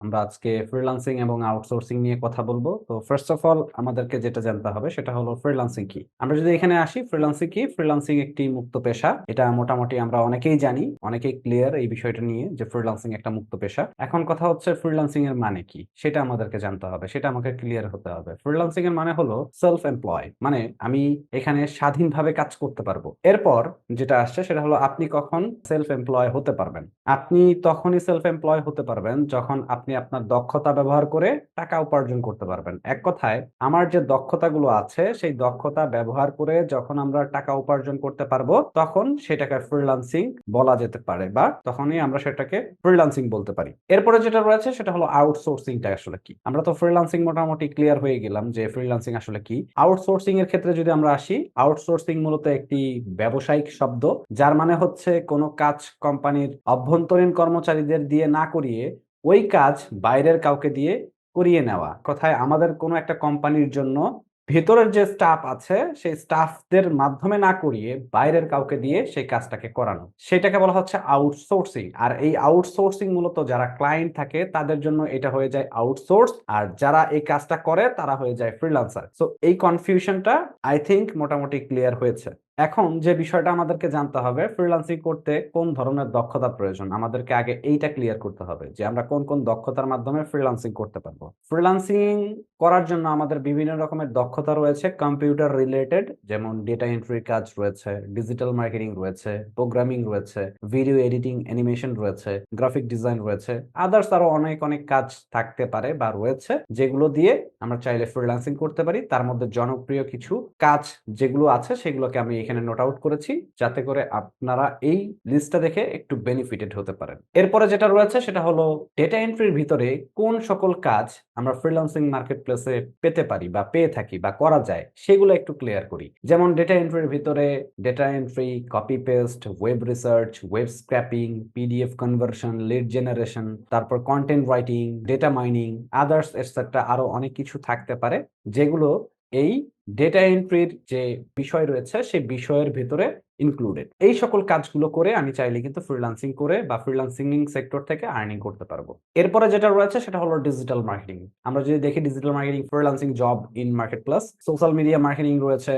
আমরা আজকে ফ্রিল্যান্সিং এবং আউটসোর্সিং নিয়ে কথা বলবো। তো ফার্স্ট অফ অল আমাদেরকে যেটা জানতে হবে সেটা হলো ফ্রিল্যান্সিং কি। আমরা যদি এখানে আসি, ফ্রিল্যান্সিং কি? ফ্রিল্যান্সিং একটি মুক্ত পেশা। এটা মোটামুটি আমরা অনেকেই জানি, অনেকেই ক্লিয়ার এই বিষয়টা নিয়ে যে ফ্রিল্যান্সিং একটা মুক্ত পেশা। এখন কথা হচ্ছে ফ্রিল্যান্সিং এর মানে কি, সেটা আমাদেরকে জানতে হবে, সেটা আমাকে ক্লিয়ার হতে হবে। ফ্রিল্যান্সিং এর মানে হলো সেলফ এমপ্লয়, মানে আমি এখানে স্বাধীনভাবে কাজ করতে পারবো। এরপর যেটা আসছে সেটা হলো আপনি কখন সেলফ এমপ্লয় হতে পারবেন। আপনি তখনই সেলফ এমপ্লয় হতে পারবেন যখন আপনি আপনার দক্ষতা ব্যবহার করে টাকা উপার্জন করতে পারবেন। এক কথায়, আমার যে দক্ষতাগুলো আছে সেই দক্ষতা ব্যবহার করে যখন আমরা টাকা উপার্জন করতে পারবো তখন সেটাকে ফ্রিল্যান্সিং বলা যেতে পারে, বা তখনই আমরা সেটাকে ফ্রিল্যান্সিং বলতে পারি। এরপরে যেটা রয়েছে সেটা হলো আউটসোর্সিংটা আসলে কি। আমরা তো ফ্রিল্যান্সিং মোটামুটি ক্লিয়ার হয়ে গেলাম যে ফ্রিল্যান্সিং আসলে কি। আউটসোর্সিং এর ক্ষেত্রে যদি আমরা আসি, আউটসোর্সিং মূলত একটি ব্যবসায়িক শব্দ, যার মানে হচ্ছে কোনো কাজ কোম্পানির অভ্যন্তরীণ কর্মচারীদের দিয়ে না করিয়ে ওই কাজ বাইরের কাউকে দিয়ে করিয়ে নেওয়া। কথায় আমাদের কোনো একটা কোম্পানির জন্য ভেতরের যে স্টাফ আছে সেই স্টাফদের মাধ্যমে না করিয়ে বাইরের কাউকে দিয়ে সেই কাজটাকে করানো, সেটাকে বলা হচ্ছে আউটসোর্সিং। আর এই আউটসোর্সিং মূলত যারা ক্লায়েন্ট থাকে তাদের জন্য এটা হয়ে যায় আউটসোর্স, আর যারা এই কাজটা করে তারা হয়ে যায় ফ্রিল্যান্সার। সো এই কনফিউশনটা আই থিংক মোটামুটি ক্লিয়ার হয়েছে। এখন যে বিষয়টা আমাদেরকে জানতে হবে, ফ্রিল্যান্সিং করতে কোন ধরনের দক্ষতা প্রয়োজন, আমাদেরকে আগে এইটা ক্লিয়ার করতে হবে যে আমরা কোন কোন দক্ষতার মাধ্যমে ফ্রিল্যান্সিং করতে পারবো। ফ্রিল্যান্সিং করার জন্য আমাদের বিভিন্ন রকমের দক্ষতা রয়েছে কম্পিউটার রিলেটেড, যেমন ডেটা এন্ট্রির কাজ রয়েছে, ডিজিটাল মার্কেটিং রয়েছে, প্রোগ্রামিং রয়েছে, ভিডিও এডিটিং, অ্যানিমেশন রয়েছে, গ্রাফিক ডিজাইন রয়েছে, আদার্স আরো অনেক অনেক কাজ থাকতে পারে বা রয়েছে যেগুলো দিয়ে আমরা চাইলে ফ্রিল্যান্সিং করতে পারি। তার মধ্যে জনপ্রিয় কিছু কাজ যেগুলো আছে সেগুলোকে আমি এখানে নোট আউট করেছি, যাতে করে আপনারা এই লিস্টটা দেখে একটু বেনিফিটেড হতে পারেন। এরপরে যেটা রয়েছে সেটা হলো ডেটা এন্ট্রির ভিতরে কোন সকল কাজ আমরা ফ্রিল্যান্সিং মার্কেট প্লেসে পেতে পারি বা পেয়ে থাকি বা করা যায় সেগুলো একটু ক্লিয়ার করি। যেমন ডেটা এন্ট্রির ভিতরে data entry, copy paste, web research, web scraping, PDF conversion, lead generation, তারপর content writing, data mining, others etcetera আরো অনেক কিছু থাকতে পারে যেগুলো এই ডেটা এন্ট্রির যে বিষয় রয়েছে সেই বিষয়ের ভিতরে ইনক্লুডেড। এই সকল কাজগুলো করে আমি চাইলে কিন্তু ফ্রিল্যান্সিং করে বা ফ্রিল্যান্সিং সেক্টর থেকে আর্নিং করতে পারবো। এরপরে যেটা রয়েছে সেটা হলো ডিজিটাল মার্কেটিং। আমরা যদি দেখি digital marketing, freelancing job in market plus, social media marketing রয়েছে,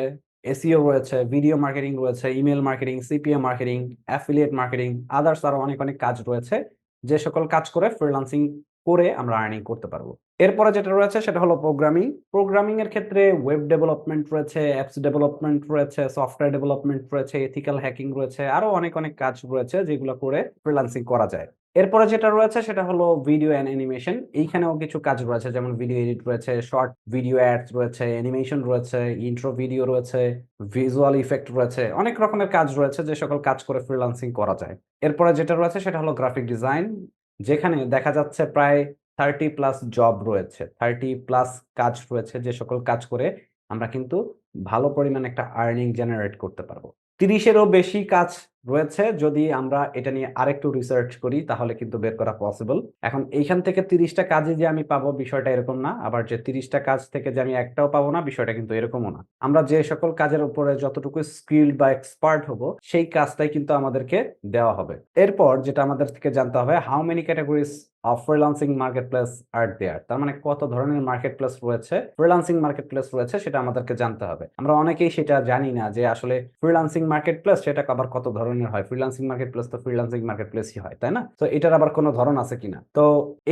এসইও রয়েছে, ভিডিও মার্কেটিং রয়েছে, email marketing, CPA marketing, affiliate marketing, others আরো অনেক অনেক কাজ রয়েছে যে সকল কাজ করে ফ্রিল্যান্সিং করে আমরা আর্নিং করতে পারবো। এরপরে যেটা রয়েছে সেটা হলো প্রোগ্রামিং। প্রোগ্রামিং এর ক্ষেত্রে ওয়েব ডেভেলপমেন্ট রয়েছে, অ্যাপস ডেভেলপমেন্ট রয়েছে, সফটওয়্যার ডেভেলপমেন্ট রয়েছে, এথিক্যাল হ্যাকিং রয়েছে, আরো অনেক অনেক কাজ রয়েছে যেগুলো করে ফ্রিল্যান্সিং করা যায়। এরপরে যেটা রয়েছে সেটা হলো ভিডিও অ্যান্ড অ্যানিমেশন। এইখানেও কিছু কাজ রয়েছে, যেমন ভিডিও এডিট রয়েছে, শর্ট ভিডিও অ্যাডস রয়েছে, অ্যানিমেশন রয়েছে, ইন্ট্রো ভিডিও রয়েছে, ভিজুয়াল ইফেক্ট রয়েছে, অনেক রকমের কাজ রয়েছে যে সকল কাজ করে ফ্রিল্যান্সিং করা যায়। এরপরে যেটা রয়েছে সেটা হলো গ্রাফিক ডিজাইন, যেখানে দেখা যাচ্ছে প্রায় 30+ জব রয়েছে, 30+ কাজ রয়েছে যে সকল কাজ করে আমরা কিন্তু ভালো পরিমাণে একটা আর্নিং জেনারেট করতে পারবো। 30-এরও বেশি কাজ রয়েছে, যদি আমরা এটা নিয়ে আরেকটু রিসার্চ করি তাহলে কিন্তু বের করা পসিবল। এখন এইখান থেকে 30টা কাজে যে আমি পাবো বিষয়টা এরকম না, আবার যে 30টা কাজ থেকে যে আমি একটাও পাবো না বিষয়টা কিন্তু এরকমও না। আমরা যে সকল কাজের উপরে যতটুকু স্কিলড বা এক্সপার্ট হব সেই কাজটাই কিন্তু আমাদেরকে দেওয়া হবে। এরপর যেটা আমাদের থেকে জানতে হবে, how many categories of freelancing market place are there, তার মানে কত ধরনের মার্কেট প্লেস রয়েছে, ফ্রিল্যান্সিং মার্কেট প্লেস রয়েছে, সেটা আমাদেরকে জানতে হবে। আমরা অনেকেই সেটা জানি না যে আসলে ফ্রিল্যান্সিং মার্কেট প্লেস সেটা আবার কত ধরনের হয়। ফ্রিল্যান্সিং মার্কেট প্লেস তো ফ্রিল্যান্সিং মার্কেট প্লেসই হয়, তাই না? তো এটার আবার কোনো ধরন আছে কিনা। তো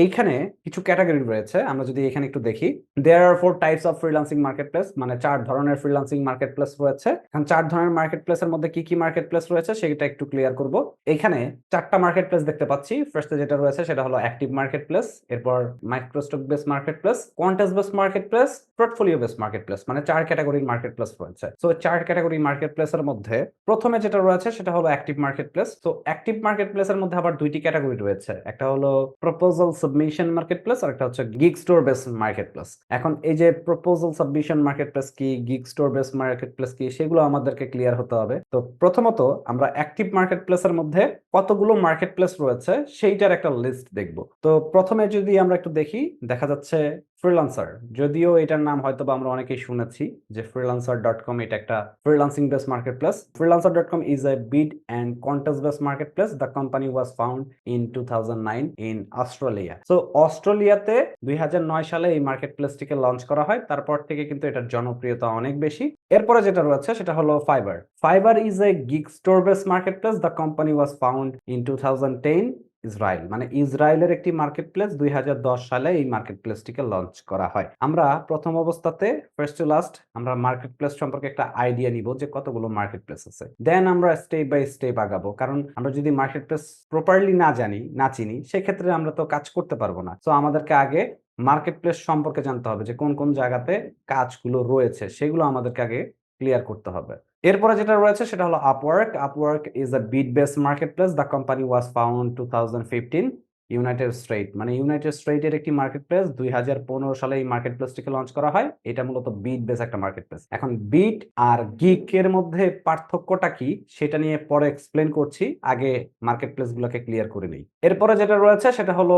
এইখানে কিছু ক্যাটাগরি রয়েছে, আমরা যদি এখানে একটু দেখি, দেয়ার আর 4 types of freelancing market place, মানে 4 ধরনের ফ্রিল্যান্সিং মার্কেট প্লেস রয়েছে। এখন 4 ধরনের মার্কেট প্লেসের মধ্যে কি কি মার্কেট প্লেস রয়েছে সেটা একটু ক্লিয়ার করব। এখানে 4টা মার্কেট প্লেস দেখতে পাচ্ছি। ফার্স্টে যেটা রয়েছে সেটা হলো অ্যাক্টিভ মার্কেট প্লেস, এরপর microstock base market place, Qantas base market place, portfolio base market place, মানে 4 ক্যাটাগরির মার্কেট প্লেস রয়েছে। সো 4 ক্যাটাগরি মার্কেট প্লেসের মধ্যে প্রথমে যেটা রয়েছে সেটা হলো অ্যাক্টিভ মার্কেট প্লেস। তো অ্যাক্টিভ মার্কেট প্লেসের মধ্যে আবার দুইটি ক্যাটাগরি রয়েছে, একটা হলো প্রপোজাল সাবমিশন মার্কেট প্লেস আর একটা হচ্ছে gig store base market place. এখন এই যে প্রপোজাল সাবমিশন মার্কেট প্লেস কি, gig store base market place কি, সেগুলো আমাদেরকে ক্লিয়ার হতে হবে। তো প্রথমত আমরা অ্যাক্টিভ মার্কেট প্লেসের মধ্যে কতগুলো মার্কেট প্লেস রয়েছে সেইটার একটা লিস্ট দেখব। তো প্রথমে যদি আমরা একটু দেখি, দেখা যাচ্ছে ফ্রিল্যান্সার, যদিও এটার নাম হয়তোবা আমরা অনেকেই শুনেছি যে freelancer.com এটা একটা freelancing base marketplace. freelancer.com is a bid and contest based marketplace. The company was found in 2009 in Australia. So অস্ট্রেলিয়াতে 2009 সালে এই মার্কেটপ্লেসটিকে লঞ্চ করা হয়। তারপর থেকে কিন্তু এটার জনপ্রিয়তা অনেক বেশি। এরপরে যেটা রয়েছে সেটা হলো fibre. Fibre is a gig store base marketplace. The company was found in 2010 Israel, মানে ইসরায়েলের একটি মার্কেটপ্লেস। 2010 সালে এই মার্কেটপ্লেসটিকে লঞ্চ করা হয়। আমরা প্রথম অবস্থাতে ফার্স্ট টু লাস্ট আমরা মার্কেটপ্লেস সম্পর্কে একটা আইডিয়া নিব যে কতগুলো মার্কেটপ্লেস আছে, দেন আমরা স্টেপ বাই স্টেপ আগাবো। কারণ আমরা যদি মার্কেটপ্লেস প্রপারলি না জানি, না চিনি, সেক্ষেত্রে আমরা তো কাজ করতে পারবো না। সো আমাদেরকে আগে মার্কেটপ্লেস সম্পর্কে জানতে হবে যে কোন কোন জায়গাতে কাজগুলো রয়েছে, সেগুলো আমাদেরকে আগে ক্লিয়ার করতে হবে। এরপরে যেটা রয়েছে সেটা হলো Upwork. Upwork is a bid base marketplace. The company was found 2015 United State, মানে ইউনাইটেড স্টেটের একটি মার্কেটপ্লেস। 2015 সালে এই মার্কেটপ্লেসটিকে লঞ্চ করা হয়। এটা মূলত বিড বেস একটা মার্কেটপ্লেস। এখন বিড আর গিক এর মধ্যে পার্থক্যটা কি সেটা নিয়ে পরে এক্সপ্লেন করছি, আগে মার্কেটপ্লেস গুলোকে ক্লিয়ার করে নেই। এরপরে যেটা রয়েছে সেটা হলো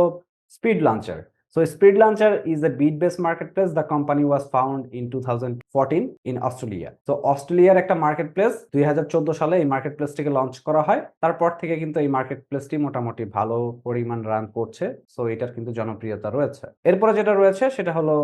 speed launcher. So Speed Launcher is a beat-based marketplace. The company was found in 2014 in Australia. So অস্ট্রেলিয়ার একটা মার্কেটপ্লেস 2014 সালে এই মার্কেটপ্লেসটিকে লঞ্চ করা হয়। তারপর থেকে কিন্তু এই মার্কেটপ্লেসটি মোটামুটি ভালো পরিমাণ রান করছে। সো এটার কিন্তু জনপ্রিয়তা রয়েছে। এরপরে যেটা রয়েছে সেটা হলো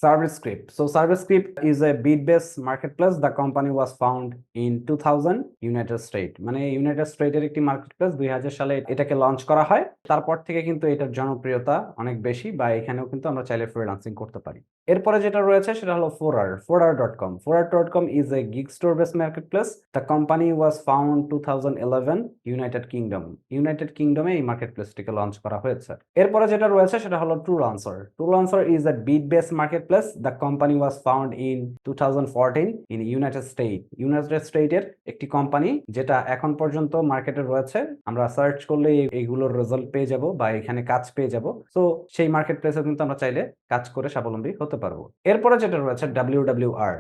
ServiceScript. So ServiceScript is a beat-based marketplace. The company was found in 2000 United States. মানে ইউনাইটেড স্টেটের একটি মার্কেটপ্লেস। 2000 সালে এটাকে লঞ্চ করা হয়। তারপর থেকে কিন্তু এটার জনপ্রিয়তা অনেক বেশি, বা এখানেও কিন্তু আমরা চাইলে ফ্রিল্যান্সিং করতে পারি। এরপরে যেটা রয়েছে সেটা হলো ফোরার। ফোরার.com. Forar.com is a gig store based marketplace. The company was found 2011 United Kingdom. United কিংডমে এই মার্কেটপ্লেসটিকে লঞ্চ করা হয়েছে। এরপরে যেটা রয়েছে সেটা হলো ট্রুলান্সার। ট্রুলান্সার is a bid based marketplace. The company was found in 2014 in United State. United স্টেটের একটি কোম্পানি, যেটা এখন পর্যন্ত মার্কেটে রয়েছে। আমরা সার্চ করলে এইগুলোর রেজাল্ট পেয়ে যাব বা এখানে কাজ পেয়ে যাব। সো সেই মার্কেটপ্লেসে কিন্তু আমরা চাইলে কাজ করে স্বাবলম্বী হতে পারবো। এরপরে যেটা রয়েছে WWR।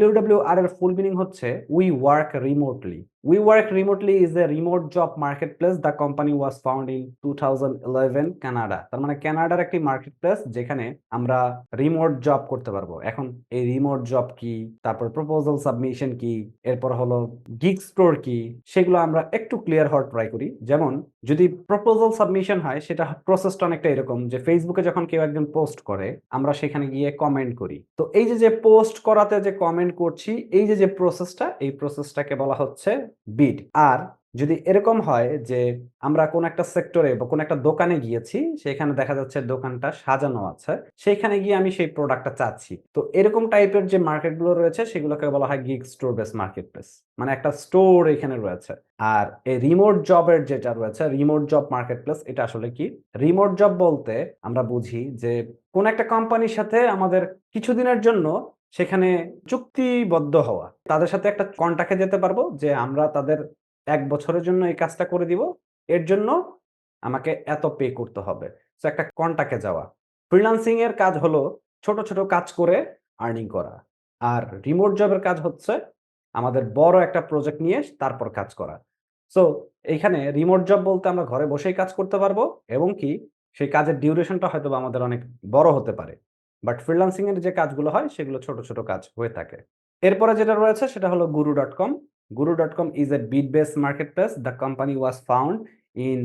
WWR এর ফুল মিনিং হচ্ছে we work remotely. We Work Remotely is a remote job marketplace. The company was found in 2011 Canada. তার মানে কানাডার একটি মার্কেটপ্লেস যেখানে আমরা রিমোট জব করতে পারবো। এখন এই রিমোট জব কি, তারপর প্রপোজাল সাবমিশন কি, এরপর হলো গিগ স্টোর কি, সেগুলো আমরা একটু ক্লিয়ার হওয়ার ট্রাই করি। যেমন যদি প্রপোজাল সাবমিশন হয়, সেটা প্রসেসটা অনেকটা এরকম যে ফেসবুকে যখন কেউ একজন পোস্ট করে, আমরা সেখানে গিয়ে কমেন্ট করি। তো এই যে পোস্ট করাতে যে কমেন্ট করছি, এই যে প্রসেসটা, এই প্রসেসটাকে বলা হচ্ছে বিড। আর যদি এরকম হয় যে আমরা কোন একটা সেক্টরে বা কোন একটা দোকানে গিয়েছি, সেখানে দেখা যাচ্ছে দোকানটা সাজানো আছে, সেখানে গিয়ে আমি সেই প্রোডাক্টটা চাচ্ছি, তো এরকম টাইপের যে মার্কেটগুলো রয়েছে সেগুলোকে বলা হয় গিগ স্টোর বেস মার্কেটপ্লেস, মানে একটা স্টোর এখানে রয়েছে। আর এই রিমোট জবের যেটা রয়েছে, রিমোট জব মার্কেটপ্লেস, এটা আসলে কি? রিমোট জব বলতে আমরা বুঝি যে কোন একটা কোম্পানির সাথে আমাদের কিছুদিনের জন্য সেখানে চুক্তিবদ্ধ হওয়া, তাদের সাথে একটা কন্ট্রাক্টে যেতে পারবো যে আমরা তাদের 1 বছরের জন্য এই কাজটা করে দিব, এর জন্য আমাকে এত পে করতে হবে। সো একটা কন্ট্রাক্টে যাওয়া। ফ্রিল্যান্সিং এর কাজ হলো ছোট ছোট কাজ করে আর্নিং করা, আর রিমোট জবের কাজ হচ্ছে আমাদের বড় একটা প্রজেক্ট নিয়ে তারপর কাজ করা। সো এইখানে রিমোট জব বলতে আমরা ঘরে বসেই কাজ করতে পারবো, এবং কি সেই কাজের ডিউরেশনটা হয়তোবা আমাদের অনেক বড় হতে পারে। বাট ফ্রিল্যান্সিং এর যে কাজগুলো হয় সেগুলো ছোট ছোট কাজ হয়ে থাকে। এরপরে যেটা রয়েছে সেটা হলো guru.com. Guru.com is a bid-based marketplace. The company was found in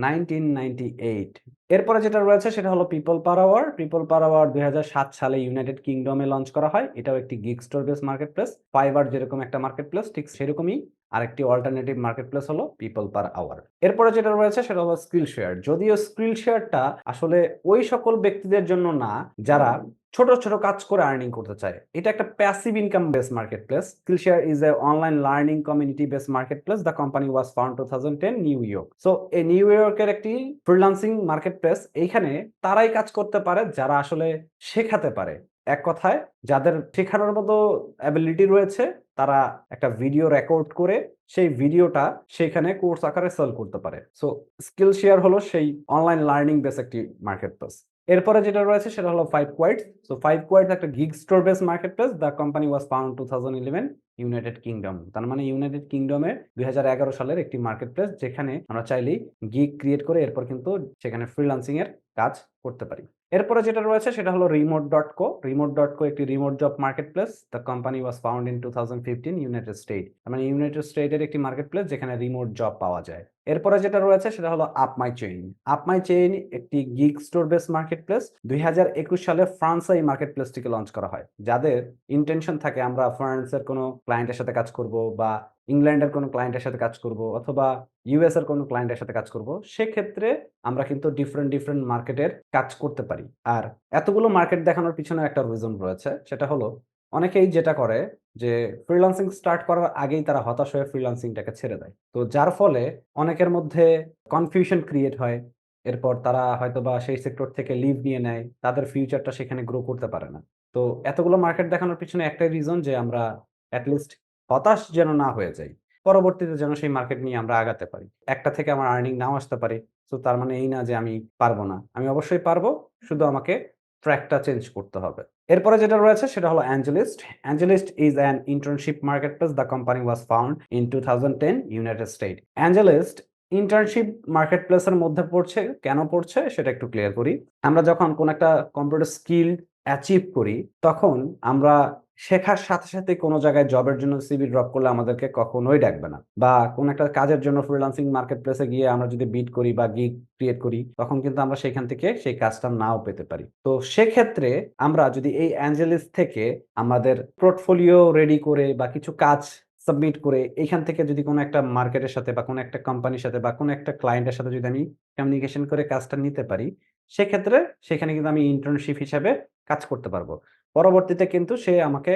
1998. এরপরে যেটা রয়েছে সেটা হলো people per hour. People per hour 2007 সালে ইউনাইটেড কিংডমে লঞ্চ করা হয়। এটাও একটি gig store base marketplace. Fiverr যেরকম একটা মার্কেটপ্লেস, ঠিক সেরকমই আরেকটি অল্টারনেটিভ মার্কেটপ্লেস হলো পিপল পার আওয়ার। এরপরে যেটা রয়েছে সেটা হলো স্কিল শেয়ার। যদিও স্কিল শেয়ারটা আসলে ওই সকল ব্যক্তিদের জন্য না যারা ছোট ছোট কাজ করে আর্নিং করতে চায়। এটা একটা passive income base marketplace. Skillshare is a online learning community based marketplace. The company was found 2010 new York. So এই নিউ ইয়র্কের একটি ফ্রিল্যান্সিং মার্কেটপ্লেস। এইখানে তারাই কাজ করতে পারে যারা আসলে শেখাতে পারে। এক কথায় যাদের শেখানোর মতো অ্যাবিলিটি রয়েছে, তারা একটা ভিডিও রেকর্ড করে সেই ভিডিওটা সেখানে কোর্স আকারে সেল করতে পারে। সো স্কিল শেয়ার হলো সেই অনলাইন লার্নিং বেস একটি মার্কেটপ্লেস। এরপরে যেটা রয়েছে সেটা হলো 5 কোয়াইটস। সো 5 কোয়াইটস একটা gig store base marketplace. The company was found 2011 United kingdom. তার মানে ইউনাইটেড কিংডমে 2011 সালের একটি মার্কেটপ্লেস, যেখানে আমরা চাইলেই গিগ ক্রিয়েট করে এরপর কিন্তু সেখানে ফ্রিল্যান্সিং এর কাজ করতে পারি। এরপরে যেটা রয়েছে সেটা হলো remote.co। remote.co একটি remote job marketplace. The company was found in 2015 United State. মানে ইউনাইটেড স্টেটের একটি মার্কেটপ্লেস যেখানে রিমোট জব পাওয়া যায়। এরপরে যেটা রয়েছে সেটা হলো আপমাইচেইন। আপমাইচেইন একটি গিগ স্টোর বেস মার্কেটপ্লেস। 2021 সালে ফ্রান্সে এই মার্কেটপ্লেসটিকে লঞ্চ করা হয়। যাদের ইন্টেনশন থাকে আমরা ফ্রান্সের কোনো ক্লায়েন্টের সাথে কাজ করব, বা ইংল্যান্ডের কোনো ক্লায়েন্টের সাথে কাজ করব, অথবা ইউএস এর কোনো ক্লায়েন্টের সাথে কাজ করব, সেক্ষেত্রে আমরা কিন্তু ডিফারেন্ট মার্কেটের কাজ করতে পারি। আর এতগুলো মার্কেট দেখানোর পিছনে একটা রিজন রয়েছে, সেটা হলো অনেকেই যেটা করে যে ফ্রিল্যান্সিং স্টার্ট করার আগেই তারা হতাশ হয়ে ফ্রিল্যান্সিংটাকে ছেড়ে দেয়। তো যার ফলে অনেকের মধ্যে কনফিউশন ক্রিয়েট হয়। এরপর তারা হয়তোবা সেই সেক্টর থেকে লিভ নিয়ে নেয়। তাদের ফিউচারটা সেখানে গ্রো করতে পারে না। তো এতগুলো মার্কেট দেখানোর পিছনে একটাই রিজন, যে আমরা এট লিস্ট হতাশ যেন না হয়ে যাই। পরবর্তীতে যেন সেই মার্কেট নিয়ে আমরা আগাতে পারি। একটা থেকে আমার আর্নিং নাও আসতে পারে। সো তার মানে এই না যে আমি পারব না। আমি অবশ্যই পারব। শুধু আমাকে ট্র্যাকটা চেঞ্জ করতে হবে। এরপরে যেটা রয়েছে সেটা হলো AngelList. AngelList is an internship marketplace. The company was found in 2010 United State. AngelList internship মার্কেটপ্লেসের মধ্যে পড়ছে। কেন পড়ছে সেটা একটু ক্লিয়ার করি। আমরা যখন কোন একটা কম্পিউটার স্কিল অ্যাচিভ করি, তখন আমরা শেখার সাথে কোন জায়গায় জবের জন্য সিভি ড্রপ করলে আমাদেরকে কখনোই ডাকবে না। বা কোন একটা কাজের জন্য ফ্রিল্যান্সিং মার্কেটপ্লেসে গিয়ে আমরা যদি বিড করি বা গিগ ক্রিয়েট করি, তখন কিন্তু আমরা সেখান থেকে সেই কাজটা নাও পেতে পারি। তো সেক্ষেত্রে আমরা যদি এই অ্যাঞ্জেলিস থেকে আমাদের পোর্টফোলিও রেডি করে বা কিছু কাজ সাবমিট করে এইখান থেকে যদি কোনো একটা মার্কেটের সাথে বা কোনো একটা কোম্পানির সাথে বা কোনো একটা ক্লায়েন্টের সাথে যদি আমি কমিউনিকেশন করে কাজটা নিতে পারি, সেক্ষেত্রে সেখানে কিন্তু আমি ইন্টার্নশিপ হিসাবে কাজ করতে পারবো। পরবর্তীতে কিন্তু সে আমাকে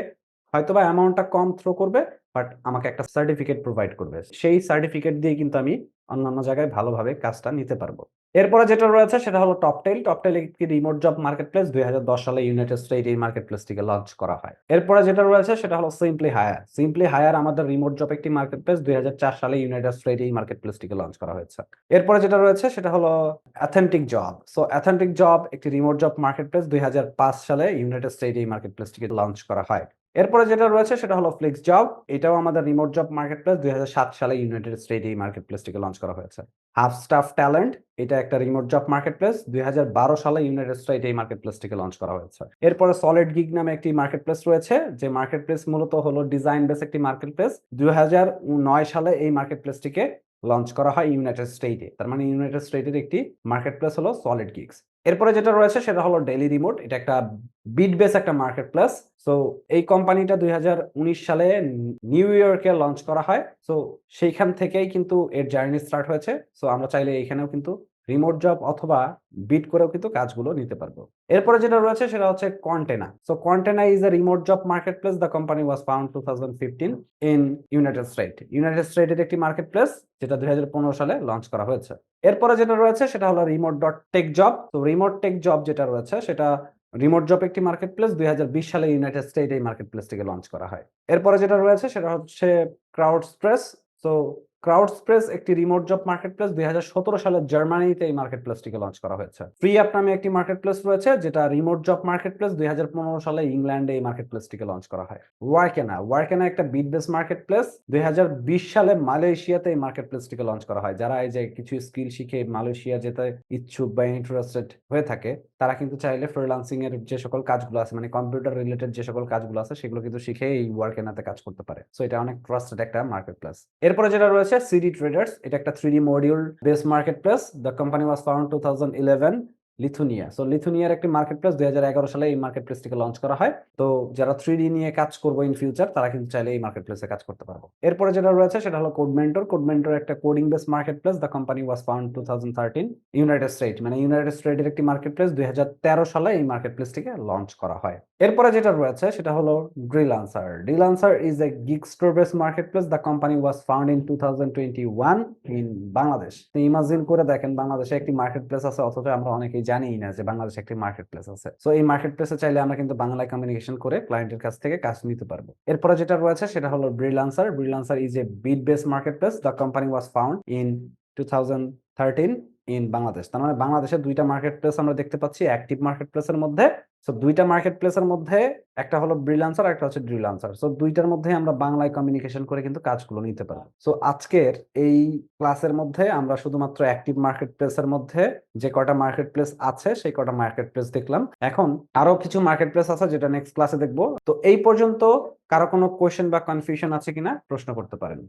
হয়তোবা অ্যামাউন্টটা কম থ্রো করবে, বাট আমাকে একটা সার্টিফিকেট প্রোভাইড করবে। সেই সার্টিফিকেট দিয়ে কিন্তু আমি অন্যান্য জায়গায় ভালোভাবে কাজটা নিতে পারবো। এরপরে যেটা রয়েছে সেটা হলো টপটেল। টপটেল একটি রিমোট জব মার্কেটপ্লেস। 2010 সালে ইউনাইটেড স্টেটে এই মার্কেটপ্লেসটিকে লঞ্চ করা হয়। এরপরে যেটা রয়েছে সেটা হলো সিম্পলি হায়ার। সিম্পলি হায়ার আমাদের রিমোট জব একটি মার্কেটপ্লেস। 2004 সালে ইউনাইটেড স্টেটে এই মার্কেটপ্লেসটিকে লঞ্চ করা হয়েছে। এরপরে যেটা রয়েছে সেটা হলো authentic job. So authentic job একটি রিমোট জব মার্কেটপ্লেস। 2005 সালে ইউনাইটেড স্টেটে এই মার্কেটপ্লেসটিকে লঞ্চ করা হয়। এরপরে যেটা রয়েছে সেটা হলো ফ্লেক্স জব। এটাও আমাদের রিমোট জব মার্কেটপ্লেস। 2007 সালে ইউনাইটেড স্টেটে এই মার্কেটপ্লেসটিকে লঞ্চ করা হয়েছে। হাফ স্টাফ ট্যালেন্ট, এটা একটা রিমোট জব মার্কেটপ্লেস। 2012 সালে ইউনাইটেড স্টেটে এই মার্কেটপ্লেসটিকে লঞ্চ করা হয়েছে। এরপরে সলিড গিগ নামে একটি মার্কেটপ্লেস রয়েছে, যে মার্কেটপ্লেস মূলত হলো ডিজাইন বেস একটি মার্কেটপ্লেস। 2009 সালে এই মার্কেটপ্লেসটিকে লঞ্চ করা হয় ইউনাইটেড স্টেটে। তার মানে ইউনাইটেড স্টেটের একটি মার্কেটপ্লেস হলো সলিড গিগস। এরপরে যেটা রয়েছে সেটা হলো ডেইলি রিমোট। এটা একটা বিট বেস একটা মার্কেটপ্লেস। সো এই কোম্পানিটা 2019 সালে নিউ ইয়র্কে লঞ্চ করা হয়। সো সেইখান থেকেই কিন্তু এর জার্নি স্টার্ট হয়েছে। সো আমরা চাইলে এখানেও কিন্তু রিমোট জব অথবা বিট করেও কিন্তু কাজগুলো নিতে পারবো। এরপরে যেটা রয়েছে সেটা হচ্ছে Contena. So Contena is a remote job marketplace. The company was found 2015 in United State. United স্টেটের একটি মার্কেটপ্লেস, যেটা 2015 সালে লঞ্চ করা হয়েছে। এরপরে যেটা রয়েছে সেটা হলো রিমোট ডট টেক জব। তো রিমোট টেক জব যেটা রয়েছে সেটা রিমোট জব একটি মার্কেটপ্লেস। 2020 সালে ইউনাইটেড স্টেটে এই মার্কেটপ্লেসটিকে লঞ্চ করা হয়। এরপরে যেটা রয়েছে সেটা হচ্ছে ক্রাউডস্প্রেস। সো ক্রাউডস্প্রেস একটি রিমোট জব মার্কেটপ্লেস। 2017 সালে জার্মানিতে এই মার্কেটপ্লেসটিকে লঞ্চ করা হয়েছে। ফ্রি আপ নামে একটি মার্কেটপ্লেস রয়েছে, যেটা রিমোট জব মার্কেটপ্লেস। 2015 সালে ইংল্যান্ডে এই মার্কেটপ্লেসটিকে লঞ্চ করা হয়। ওয়ার্কেনা। ওয়ার্কেনা একটা বিট বেস মার্কেটপ্লেস। 2020 সালে মালয়েশিয়াতে এই মার্কেটপ্লেসটিকে লঞ্চ করা হয়। যারা এই যে কিছু স্কিল শিখে মালয়েশিয়া যেতে ইচ্ছুক বা ইন্টারেস্টেড হয়ে থাকে, তারা কিন্তু চাইলে ফ্রিল্যান্সিং এর যে সকল কাজগুলো আছে, মানে কম্পিউটার রিলেটেড যে সকল কাজগুলো আছে, সেগুলো কিন্তু শিখে এই ওয়ার্কেনাতে কাজ করতে পারে। সো এটা অনেক ট্রাস্টেড একটা মার্কেটপ্লেস। এরপরে যেটা রয়েছে সিডি ট্রেডার্স। এটা একটা 3D module base marketplace. The company was found 2011 Lithuania. So লিথুনিয়ার একটি মার্কেটপ্লেস। 2011 সালে এই মার্কেটপ্লেসটিকে লঞ্চ করা হয়। তো যারা 3D নিয়ে কাজ করবো ইন ফিউচার, তারা কিন্তু চাইলে এই মার্কেটপ্লেসে কাজ করতে পারবো। এরপরে যেটা রয়েছে সেটা হলো কোড মেন্টর। কোড মেন্টর একটা coding base marketplace. The company was found 2013 United State. মানে ইউনাইটেড স্টেটের একটি মার্কেটপ্লেস। 2013 সালে এই মার্কেটপ্লেসটিকে লঞ্চ করা হয়। এরপরে যেটা রয়েছে সেটা হলো freelancer. Freelancer is A gig store base marketplace. The company was found in 2021 in Bangladesh. তো ইমাজিন করে দেখেন, বাংলাদেশে একটি মার্কেটপ্লেস আছে, অথচ আমরা অনেকেই জানিই না যে বাংলাদেশে একটি মার্কেটপ্লেস আছে। সো এই মার্কেটপ্লেসে চাইলে আমরা কিন্তু বাংলায় কমিউনিকেশন করে ক্লায়েন্টের কাছ থেকে কাজ নিতে পারবো। এরপরে যেটা রয়েছে সেটা হলো freelancer. Freelancer is a bit base marketplace. The company was found in 2013 in Bangladesh. তার মানে বাংলাদেশে ২ টা মার্কেট প্লেস আমরা দেখতে পাচ্ছি অ্যাক্টিভ মার্কেট প্লেসের মধ্যে। সো ২ টা মার্কেট প্লেসের মধ্যে একটা হলো ফ্রিল্যান্সার, আরেকটা হচ্ছে ড্রিল্যান্সার। সো ২ টার মধ্যেই আমরা বাংলায় কমিউনিকেশন করে কিন্তু কাজগুলো নিতে পারি। সো আজকের এই ক্লাসের মধ্যে আমরা শুধুমাত্র অ্যাক্টিভ মার্কেট প্লেসের মধ্যে যে কয়টা মার্কেট প্লেস আছে সেই কয়টা মার্কেট প্লেস দেখলাম। এখন আরো কিছু মার্কেট প্লেস আছে যেটা নেক্সট ক্লাসে দেখব। তো এই পর্যন্ত কারো কোনো কোয়েশ্চেন বা কনফিউশন আছে কিনা প্রশ্ন করতে পারেন।